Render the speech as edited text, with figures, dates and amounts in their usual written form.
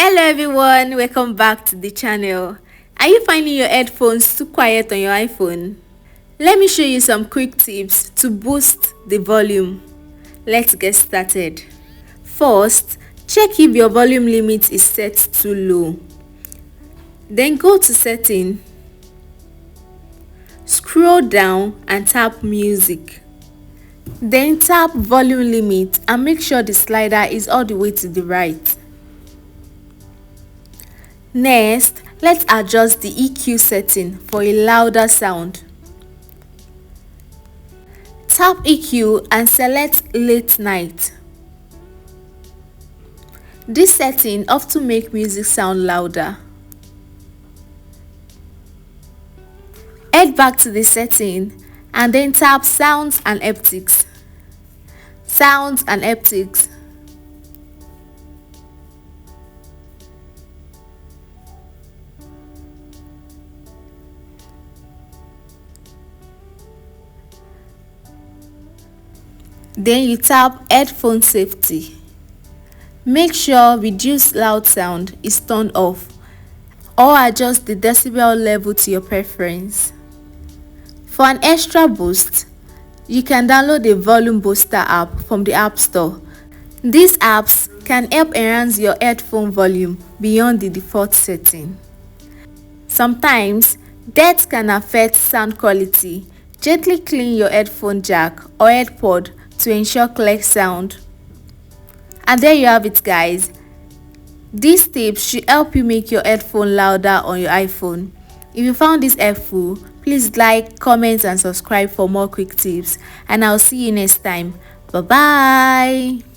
Hello everyone, welcome back to the channel. Are you finding your headphones too quiet on your iPhone? Let me show you some quick tips to boost the volume. Let's get started. First, check if your volume limit is set too low. Then go to setting, scroll down and tap music. Then tap volume limit and make sure the slider is all the way to the right. Next, let's adjust the EQ setting for a louder sound. Tap EQ and select late night. This setting often makes music sound louder. Head back to the setting and then tap sounds and haptics. Sounds and haptics. Then you tap headphone safety. Make sure reduce loud sound is turned off or adjust the decibel level to your preference. For an extra boost, you can download the volume booster app from the App Store. These apps can help enhance your headphone volume beyond the default setting. Sometimes, dirt can affect sound quality. Gently clean your headphone jack or headpod to ensure clear sound. And there you have it, guys. These tips should help you make your headphone louder on your iPhone. If you found this helpful, please like, comment and subscribe for more quick tips, and I'll see you next time. Bye bye.